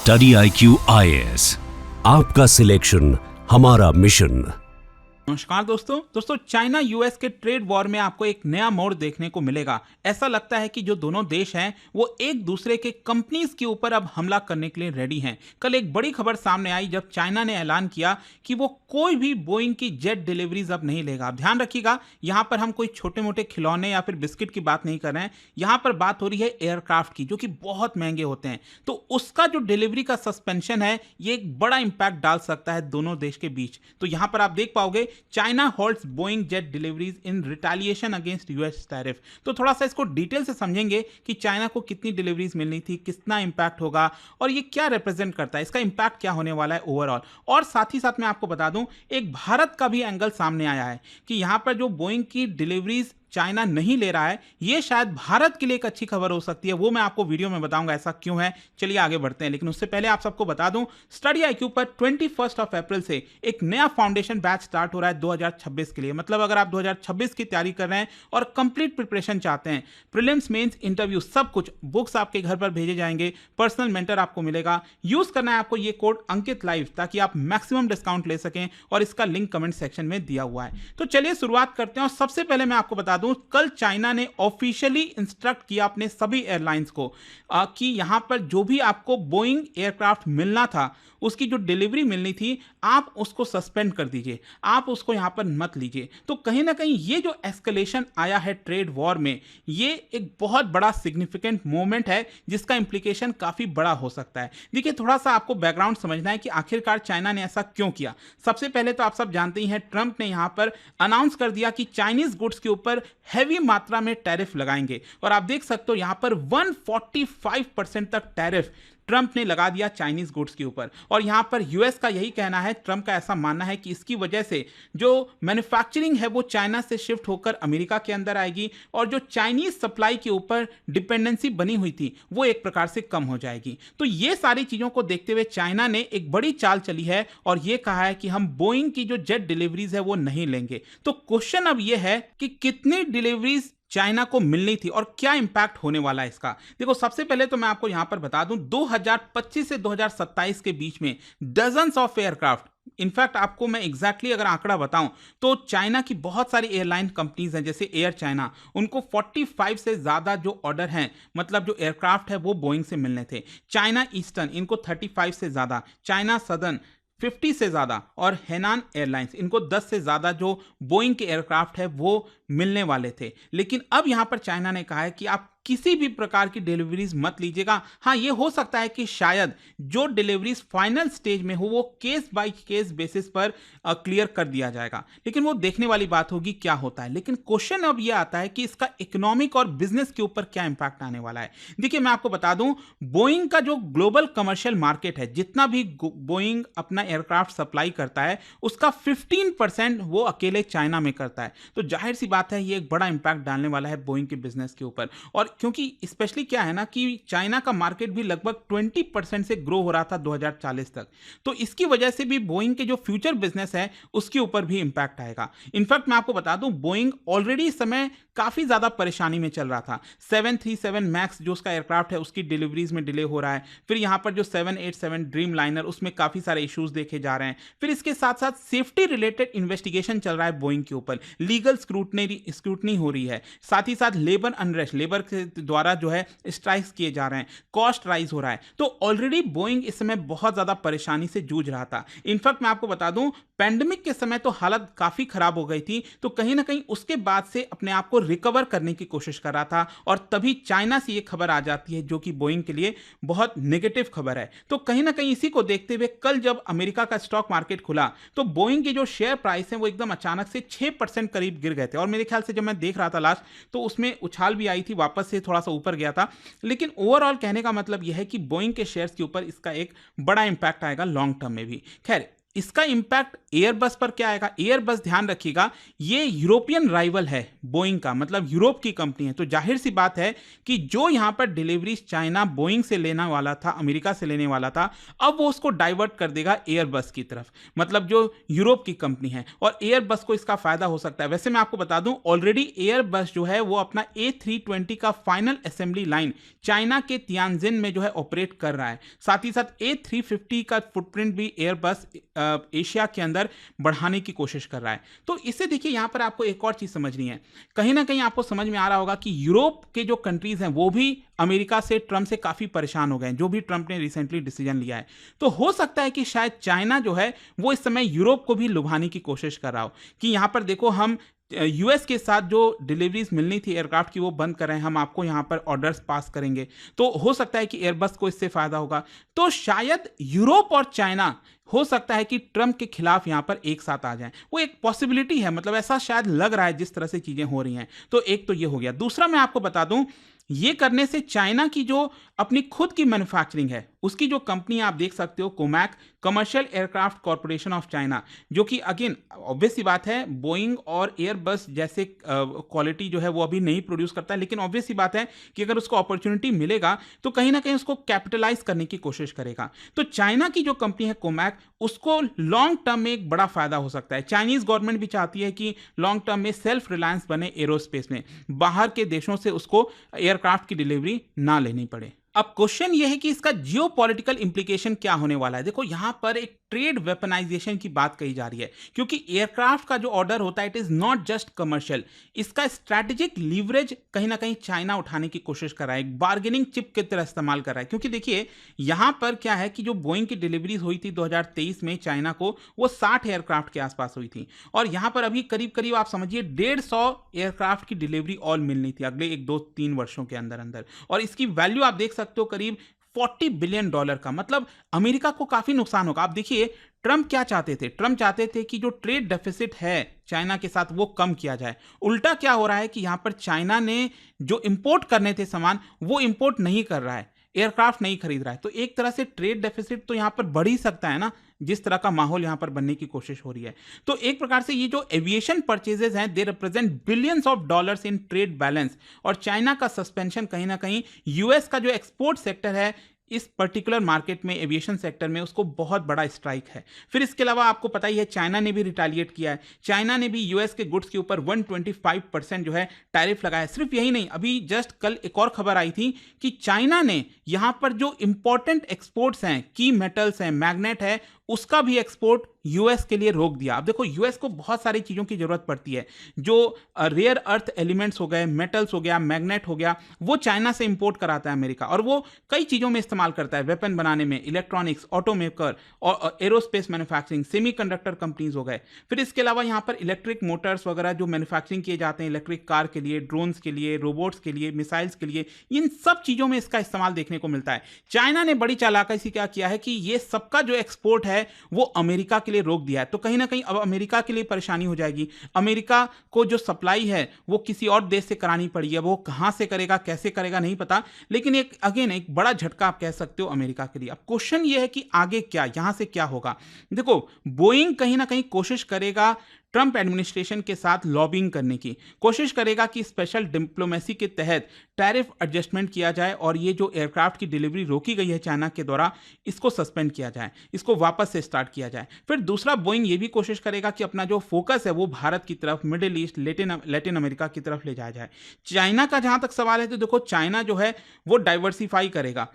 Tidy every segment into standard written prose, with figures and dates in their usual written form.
Study IQ IAS, आपका selection हमारा mission. नमस्कार दोस्तों चाइना यूएस के ट्रेड वॉर में आपको एक नया मोड़ देखने को मिलेगा। ऐसा लगता है कि जो दोनों देश हैं वो एक दूसरे के कंपनीज के ऊपर अब हमला करने के लिए रेडी हैं। कल एक बड़ी खबर सामने आई जब चाइना ने ऐलान किया कि वो कोई भी बोइंग की जेट डिलीवरीज अब नहीं लेगा। अब ध्यान रखिएगा, यहाँ पर हम कोई छोटे मोटे खिलौने या फिर बिस्किट की बात नहीं कर रहे हैं। यहाँ पर बात हो रही है एयरक्राफ्ट की, जो कि बहुत महंगे होते हैं। तो उसका जो डिलीवरी का सस्पेंशन है ये एक बड़ा इंपैक्ट डाल सकता है दोनों देश के बीच। तो यहाँ पर आप देख पाओगे China holds Boeing jet deliveries in retaliation against US tariff. तो थोड़ा सा इसको डिटेल से समझेंगे कि चाइना को कितनी डिलीवरीज मिलनी थी, कितना इंपैक्ट होगा और ये क्या रिप्रेजेंट करता है, इसका इंपैक्ट क्या होने वाला है ओवरऑल। और साथ ही साथ मैं आपको बता दूं, एक भारत का भी एंगल सामने आया है कि यहां पर जो बोइंग की डिलीवरीज चाइना नहीं ले रहा है, ये शायद भारत के लिए एक अच्छी खबर हो सकती है। वो मैं आपको वीडियो में बताऊंगा ऐसा क्यों है। चलिए आगे बढ़ते हैं, लेकिन उससे पहले आप सबको बता दूं, स्टडी IQ पर 21 अप्रैल से एक नया फाउंडेशन बैच स्टार्ट हो रहा है 2026 के लिए। मतलब अगर आप 2026 की तैयारी कर रहे हैं और कंप्लीट प्रिपरेशन चाहते हैं, प्रीलिम्स मेंस इंटरव्यू सब कुछ, बुक्स आपके घर पर भेजे जाएंगे, पर्सनल मेंटर आपको मिलेगा। यूज करना है आपको ये कोड अंकित लाइव, ताकि आप मैक्सिमम डिस्काउंट ले सकें और इसका लिंक कमेंट सेक्शन में दिया हुआ है। तो चलिए शुरुआत करते हैं। और सबसे पहले मैं आपको बता दूं, कल चाइना ने ऑफिशियली इंस्ट्रक्ट किया अपने सभी एयरलाइंस को कि यहां पर जो भी आपको बोइंग एयरक्राफ्ट मिलना था, उसकी जो डिलीवरी मिलनी थी, आप उसको सस्पेंड कर दीजिए, आप उसको यहां पर मत लीजिए। तो कहीं ना कहीं ये जो एस्केलेशन आया है ट्रेड वॉर में, ये एक बहुत बड़ा सिग्निफिकेंट मोमेंट है जिसका इंप्लीकेशन काफी बड़ा हो सकता है। देखिए, थोड़ा सा आपको बैकग्राउंड समझना है कि आखिरकार चाइना ने ऐसा क्यों किया। सबसे पहले तो आप सब जानते ही हैं, ट्रंप ने यहां पर अनाउंस कर दिया कि चाइनीज गुड्स के ऊपर हैवी मात्रा में टैरिफ लगाएंगे। और आप देख सकते हो यहां पर 145% तक टैरिफ ट्रंप ने लगा दिया चाइनीज गुड्स के ऊपर। और यहां पर यूएस का यही कहना है, ट्रंप का ऐसा मानना है कि इसकी वजह से जो मैन्युफैक्चरिंग है वो चाइना से शिफ्ट होकर अमेरिका के अंदर आएगी और जो चाइनीज सप्लाई के ऊपर डिपेंडेंसी बनी हुई थी वो एक प्रकार से कम हो जाएगी। तो ये सारी चीजों को देखते हुए चाइना ने एक बड़ी चाल चली है और ये कहा है कि हम बोइंग की जो जेट डिलीवरीज है वो नहीं लेंगे। तो क्वेश्चन अब ये है कि कितनी डिलीवरीज चाइना को मिलनी थी और क्या इंपैक्ट होने वाला है इसका। देखो, सबसे पहले तो मैं आपको यहां पर बता दूं, 2025 से 2027 के बीच में डजन्स ऑफ एयरक्राफ्ट, इनफैक्ट आपको मैं एग्जैक्टली अगर आंकड़ा बताऊं तो चाइना की बहुत सारी एयरलाइन कंपनीज हैं जैसे एयर चाइना, उनको 45 से ज्यादा जो ऑर्डर हैं, मतलब जो एयरक्राफ्ट है वो बोइंग से मिलने थे। चाइना ईस्टर्न, इनको 35 से ज्यादा, चाइना सदर्न 50 से ज्यादा और हेनान एयरलाइंस, इनको 10 से ज्यादा जो बोइंग के एयरक्राफ्ट है वो मिलने वाले थे। लेकिन अब यहां पर चाइना ने कहा है कि आप किसी भी प्रकार की डिलीवरीज मत लीजिएगा। हाँ, ये हो सकता है कि शायद जो डिलीवरीज फाइनल स्टेज में हो वो केस बाय केस बेसिस पर क्लियर कर दिया जाएगा, लेकिन वो देखने वाली बात होगी क्या होता है। लेकिन क्वेश्चन अब ये आता है कि इसका इकोनॉमिक और बिजनेस के ऊपर क्या इंपैक्ट आने वाला है। देखिए, मैं आपको बता दूं, बोइंग का जो ग्लोबल कमर्शियल मार्केट है, जितना भी बोइंग अपना एयरक्राफ्ट सप्लाई करता है, उसका 15% वो अकेले चाइना में करता है। तो जाहिर सी बात है, ये एक बड़ा इंपैक्ट डालने वाला है बोइंग के बिजनेस के ऊपर। और क्योंकि स्पेशली क्या है ना कि चाइना का मार्केट भी लगभग 20% से ग्रो हो रहा था 2040 तक, तो इसकी वजह से भी बोइंग के जो फ्यूचर बिजनेस है उसके ऊपर भी इंपैक्ट आएगा। इनफैक्ट मैं आपको बता दूं, बोइंग ऑलरेडी इस समय काफी ज्यादा परेशानी में चल रहा था। 737 मैक्स जो उसका एयरक्राफ्ट है उसकी डिलीवरीज में डिले हो रहा है। फिर यहां पर जो 787 ड्रीम लाइनर, उसमें काफी सारे इश्यूज देखे जा रहे हैं। फिर इसके साथ साथ सेफ्टी रिलेटेड इन्वेस्टिगेशन चल रहा है बोइंग के ऊपर, लीगल स्क्रूटनी हो रही है। साथ ही साथ लेबर अनरेस्ट, लेबर के द्वारा जो है स्ट्राइक्स किए जा रहे हैं, कॉस्ट राइज हो रहा है। तो ऑलरेडी बोइंग इस समय बहुत ज्यादा परेशानी से जूझ रहा था। इनफैक्ट मैं आपको बता दूं, पैंडेमिक के समय तो हालत काफी खराब हो गई थी, तो कहीं ना कहीं उसके बाद से अपने आप को रिकवर करने की कोशिश कर रहा था और तभी चाइना से ये खबर आ जाती है जो कि बोइंग के लिए बहुत नेगेटिव खबर है। तो कहीं ना कहीं इसी को देखते हुए कल जब अमेरिका का स्टॉक मार्केट खुला तो बोइंग के जो शेयर प्राइस है वो एकदम अचानक से 6% करीब गिर गए थे। और मेरे ख्याल से जब मैं देख रहा था लास्ट, तो उसमें उछाल भी आई थी, वापस से थोड़ा सा ऊपर गया था। लेकिन ओवरऑल कहने का मतलब यह है कि बोइंग के शेयर्स के ऊपर इसका एक बड़ा इंपैक्ट आएगा लॉन्ग टर्म में भी। खैर, इसका इंपैक्ट एयरबस पर क्या आएगा? एयरबस, ध्यान रखिएगा, ये यूरोपियन राइवल है बोइंग का, मतलब यूरोप की कंपनी है, तो जाहिर सी बात है कि जो यहां पर डिलीवरीज चाइना बोइंग से लेने वाला था, अमेरिका से लेने वाला था, अब वो उसको डाइवर्ट कर देगा एयरबस की तरफ, मतलब जो यूरोप की कंपनी है, और एयरबस को इसका फायदा हो सकता है। वैसे मैं आपको बता दूं, ऑलरेडी एयरबस जो है वो अपना A320 का फाइनल असेंबली लाइन चाइना के तियानजिन में जो है ऑपरेट कर रहा है। साथ ही साथ A350 का फुटप्रिंट भी एयरबस एशिया के अंदर बढ़ाने की कोशिश कर रहा है। तो इससे देखिए, यहां पर आपको एक और चीज समझनी है, कहीं ना कहीं आपको समझ में आ रहा होगा कि यूरोप के जो कंट्रीज हैं वो भी अमेरिका से, ट्रंप से काफी परेशान हो गए हैं, जो भी ट्रंप ने रिसेंटली डिसीजन लिया है। तो हो सकता है कि शायद चाइना जो है वो इस समय यूरोप को भी लुभाने की कोशिश कर रहा हो कि यहां पर देखो, हम यूएस के साथ जो डिलीवरीज मिलनी थी एयरक्राफ्ट की वो बंद कर रहे हैं, हम आपको यहां पर ऑर्डर्स पास करेंगे। तो हो सकता है कि एयरबस को इससे फायदा होगा। तो शायद यूरोप और चाइना, हो सकता है कि ट्रंप के खिलाफ यहां पर एक साथ आ जाएं, वो एक पॉसिबिलिटी है, मतलब ऐसा शायद लग रहा है जिस तरह से चीजें हो रही हैं। तो एक तो ये हो गया। दूसरा मैं आपको बता दूं, ये करने से चाइना की जो अपनी खुद की मैन्युफैक्चरिंग है, उसकी जो कंपनी आप देख सकते हो, कोमैक, commercial aircraft corporation of China, जो कि अगेन ऑब्वियस सी बात है, बोइंग और एयरबस जैसे क्वालिटी जो है वो अभी नहीं प्रोड्यूस करता है, लेकिन ऑब्वियस सी बात है कि अगर उसको अपॉर्चुनिटी मिलेगा तो कहीं ना कहीं उसको कैपिटलाइज करने की कोशिश करेगा। तो चाइना की जो कंपनी है कोमैक, उसको लॉन्ग टर्म में एक बड़ा फायदा हो सकता है। चाइनीज गवर्नमेंट भी चाहती है कि लॉन्ग टर्म में सेल्फ रिलायंस बने एरोस्पेस में, बाहर के देशों से उसको एयरक्राफ्ट की डिलीवरी ना लेनी पड़े। अब क्वेश्चन यह है कि इसका जियोपॉलिटिकल इंप्लीकेशन क्या होने वाला है। देखो, यहां पर एक ट्रेड वेपनाइजेशन की बात कही जा रही है, क्योंकि एयरक्राफ्ट का जो ऑर्डर होता है, it is not just commercial, इसका स्ट्रैटेजिक लीवरेज कहीं ना कहीं चाइना उठाने की कोशिश कर रहा है, एक बार्गेनिंग चिप की तरह इस्तेमाल कर रहा है। क्योंकि देखिए, यहां पर क्या है कि जो बोइंग की डिलीवरी हुई थी 2023 में चाइना को, वो 60 एयरक्राफ्ट के आसपास हुई थी, और यहां पर अभी करीब करीब आप समझिए 150 एयरक्राफ्ट की डिलीवरी और मिलनी थी अगले 1-2-3 वर्षों के अंदर अंदर, और इसकी वैल्यू आप देख सकते हो करीब $40 बिलियन का। मतलब अमेरिका को काफी नुकसान होगा। आप देखिए, ट्रंप क्या चाहते थे? ट्रंप चाहते थे कि जो ट्रेड डेफिसिट है चाइना के साथ वो कम किया जाए। उल्टा क्या हो रहा है कि यहां पर चाइना ने जो इंपोर्ट करने थे सामान, वो इंपोर्ट नहीं कर रहा है, एयरक्राफ्ट नहीं खरीद रहा है। तो एक तरह से ट्रेड डेफिसिट तो यहां पर बढ़ ही सकता है ना, जिस तरह का माहौल यहां पर बनने की कोशिश हो रही है। तो एक प्रकार से ये जो एविएशन परचेजेस हैं, they represent billions of dollars in trade balance, और चाइना का सस्पेंशन कहीं ना कहीं यूएस का जो एक्सपोर्ट सेक्टर है इस पर्टिकुलर मार्केट में, एविएशन सेक्टर में, उसको बहुत बड़ा स्ट्राइक है। फिर इसके अलावा आपको पता ही है, चाइना ने भी रिटेलिएट किया है। चाइना ने भी यूएस के गुड्स के ऊपर 125% जो है टैरिफ लगाया। सिर्फ यही नहीं, अभी जस्ट कल एक और खबर आई थी कि चाइना ने यहां पर जो इंपॉर्टेंट एक्सपोर्ट्स हैं, की मेटल्स हैं, मैग्नेट है, उसका भी एक्सपोर्ट यूएस के लिए रोक दिया। अब देखो, यूएस को बहुत सारी चीजों की जरूरत पड़ती है, जो रेयर अर्थ एलिमेंट्स हो गए, मेटल्स हो गया, मैग्नेट हो गया, वो चाइना से इंपोर्ट कराता है अमेरिका, और वो कई चीजों में इस्तेमाल करता है, वेपन बनाने में, इलेक्ट्रॉनिक्स, ऑटोमेकर और एरोस्पेस मैन्युफैक्चरिंग, सेमीकंडक्टर कंपनीज हो गए। फिर इसके अलावा यहां पर इलेक्ट्रिक मोटर्स वगैरह जो मैन्युफैक्चरिंग किए जाते हैं, इलेक्ट्रिक कार के लिए, ड्रोन्स के लिए, रोबोट्स के लिए, मिसाइल्स के लिए, इन सब चीजों में इसका इस्तेमाल देखने को मिलता है। चाइना ने बड़ी चालाकी से क्या किया है कि ये सबका जो एक्सपोर्ट है वो अमेरिका के लिए रोक दिया है। तो कहीं ना कहीं अब अमेरिका के लिए परेशानी हो जाएगी। अमेरिका को जो सप्लाई है वो किसी और देश से करानी पड़ी है, वो कहां से करेगा, कैसे करेगा, नहीं पता, लेकिन एक अगेन एक बड़ा झटका आप कह सकते हो अमेरिका के लिए। अब क्वेश्चन ये है कि आगे क्या, यहां से क्या होगा। देखो, बोइंग कहीं ना कहीं कोशिश करेगा ट्रंप एडमिनिस्ट्रेशन के साथ लॉबिंग करने की, कोशिश करेगा कि स्पेशल डिप्लोमेसी के तहत टैरिफ एडजस्टमेंट किया जाए, और ये जो एयरक्राफ्ट की डिलीवरी रोकी गई है चाइना के द्वारा, इसको सस्पेंड किया जाए, इसको वापस से स्टार्ट किया जाए। फिर दूसरा, बोइंग ये भी कोशिश करेगा कि अपना जो फोकस है वो भारत की तरफ, मिडिल ईस्ट, लैटिन अमेरिका की तरफ ले जाया जाए। चाइना का जहां तक सवाल है, तो देखो, चाइना जो है वो डाइवर्सिफाई करेगा।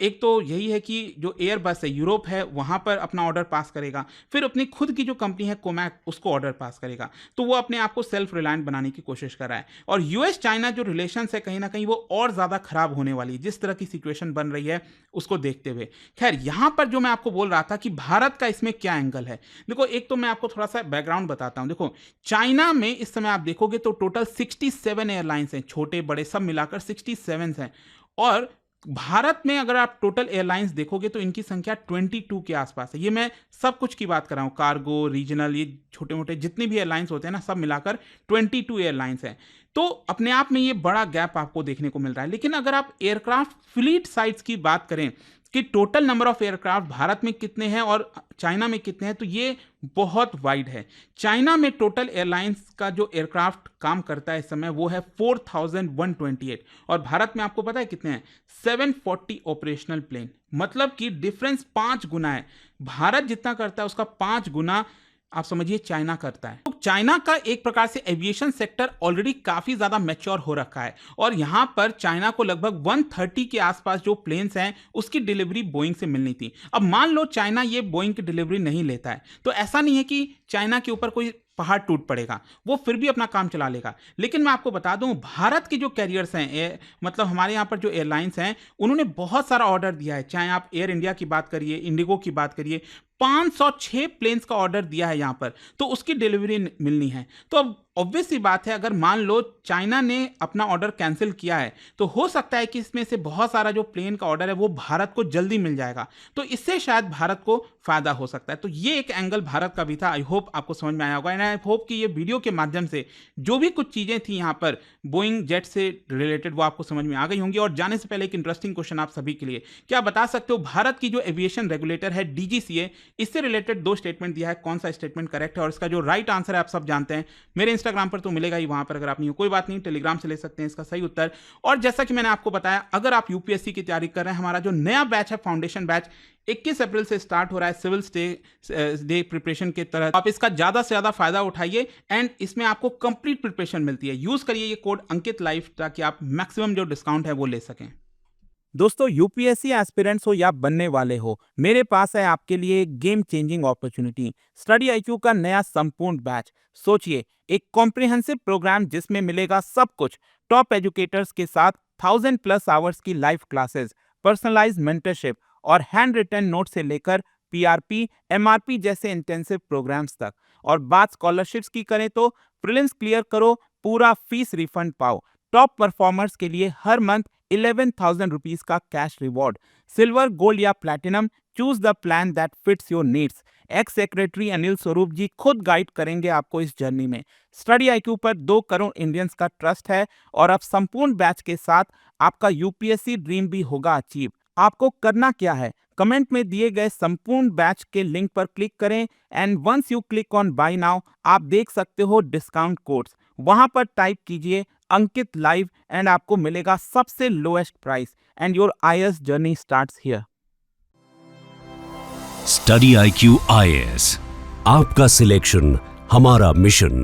एक तो यही है कि जो एयरबस है, यूरोप है, वहां पर अपना ऑर्डर पास करेगा, फिर अपनी खुद की जो कंपनी है कोमैक, उसको ऑर्डर पास करेगा। तो वो अपने आप को सेल्फ रिलायंट बनाने की कोशिश कर रहा है, और यूएस चाइना जो रिलेशंस है कहीं ना कहीं वो और ज्यादा खराब होने वाली है, जिस तरह की सिचुएशन बन रही है उसको देखते हुए। खैर, यहां पर जो मैं आपको बोल रहा था कि भारत का इसमें क्या एंगल है, देखो, एक तो मैं आपको थोड़ा सा बैकग्राउंड बताता हूं। देखो, चाइना में इस समय आप देखोगे तो टोटल 67 एयरलाइंस हैं, छोटे बड़े सब मिलाकर 67 हैं, और भारत में अगर आप टोटल एयरलाइंस देखोगे तो इनकी संख्या 22 के आसपास है। ये मैं सब कुछ की बात कर रहा हूं, कार्गो, रीजनल, ये छोटे मोटे जितने भी एयरलाइंस होते हैं ना, सब मिलाकर 22 एयरलाइंस हैं। तो अपने आप में ये बड़ा गैप आपको देखने को मिल रहा है। लेकिन अगर आप एयरक्राफ्ट फ्लीट साइज की बात करें, कि total number of aircraft Bharat में कितने हैं और चाइना में कितने हैं, तो ये बहुत वाइड है। चाइना में टोटल एयरलाइंस का जो एयरक्राफ्ट काम करता है इस समय वो है 4128 और भारत में आपको पता है कितने हैं? 740 ऑपरेशनल प्लेन। मतलब कि डिफरेंस 5 गुना है। भारत जितना करता है उसका 5 गुना आप समझिए चाइना करता है। तो चाइना का एक प्रकार से एविएशन सेक्टर ऑलरेडी काफी ज्यादा मैच्योर हो रखा है और यहां पर चाइना को लगभग 130 के आसपास जो प्लेन्स हैं उसकी डिलीवरी बोइंग से मिलनी थी। अब मान लो चाइना ये बोइंग की डिलीवरी नहीं लेता है तो ऐसा नहीं है कि चाइना के ऊपर कोई पहाड़ टूट पड़ेगा, वो फिर भी अपना काम चला लेगा। लेकिन मैं आपको बता दूं भारत की जो कैरियर्स हैं, मतलब हमारे यहाँ पर जो एयरलाइंस हैं, उन्होंने बहुत सारा ऑर्डर दिया है। चाहे आप एयर इंडिया की बात करिए, इंडिगो की बात करिए, 506 प्लेन्स का ऑर्डर दिया है यहाँ पर, तो उसकी डिलीवरी मिलनी है। तो अब ऑब्वियस सी बात है, अगर मान लो चाइना ने अपना ऑर्डर कैंसिल किया है तो हो सकता है कि इसमें से बहुत सारा जो प्लेन का ऑर्डर है वो भारत को जल्दी मिल जाएगा, तो इससे शायद भारत को फायदा हो सकता है। तो ये एक एंगल भारत का भी था। आई होप आपको समझ में आया होगा एंड आई होप कि ये वीडियो के माध्यम से जो भी कुछ चीजें थी यहाँ पर बोइंग जेट से रिलेटेड वो आपको समझ में आ गई होंगी। और जाने से पहले एक इंटरेस्टिंग क्वेश्चन आप सभी के लिए, क्या बता सकते हो भारत की जो एविएशन रेगुलेटर है DGCA, इससे रिलेटेड 2 स्टेटमेंट दिया है, कौन सा स्टेटमेंट करेक्ट है? और इसका जो राइट आंसर है आप सब जानते हैं, मेरे इंस्टाग्राम पर तो मिलेगा ही, वहां पर अगर आप नहीं हो कोई बात नहीं, टेलीग्राम से ले सकते हैं इसका सही उत्तर। और जैसा कि मैंने आपको बताया, अगर आप यूपीएससी की तैयारी कर रहे हैं, हमारा जो नया बैच है फाउंडेशन बैच 21 अप्रैल से स्टार्ट हो रहा है सिविल डे प्रिपरेशन के तहत। आप इसका ज्यादा से ज्यादा फायदा उठाइए एंड इसमें आपको कंप्लीट प्रिपरेशन मिलती है। यूज करिए ये कोड अंकित लाइव ताकि आप मैक्सिमम जो डिस्काउंट है वो ले सकें। दोस्तों, यूपीएससी एस्पिरेंट्स हो या बनने वाले हो, मेरे पास है आपके लिए एक game changing opportunity, study IQ का नया संपूर्ण बैच। सोचिए, एक कॉम्प्रिहेंसिव प्रोग्राम जिसमें मिलेगा सब कुछ, टॉप एजुकेटर्स के साथ 1000+ आवर्स की लाइव क्लासेस, पर्सनलाइज्ड मेंटरशिप और हैंड रिटन नोट से लेकर PRP, MRP जैसे इंटेंसिव प्रोग्राम्स तक। और बात स्कॉलरशिप्स की करें तो प्रीलिम्स क्लियर करो, पूरा फीस रिफंड पाओ। टॉप परफॉर्मर्स के लिए हर मंथ 11,000 रुपीज का कैश रिवॉर्ड। सिल्वर, गोल्ड या platinum, choose the plan that fits your needs. X secretary Anil Swarup जी खुद गाइड करेंगे आपको इस जर्नी में। स्टडी IQ पर 2 करोड़ इंडियंस का ट्रस्ट है और अब संपूर्ण बैच के साथ आपका यूपीएससी ड्रीम भी होगा अचीव। आपको करना क्या है, कमेंट में दिए गए संपूर्ण बैच के लिंक पर क्लिक करें and once you click on buy now, आप देख सकते हो डिस्काउंट कोड्स, वहां पर टाइप कीजिए अंकित लाइव एंड आपको मिलेगा सबसे lowest price and your IAS journey starts here. Study IQ IAS, आपका सिलेक्शन हमारा मिशन।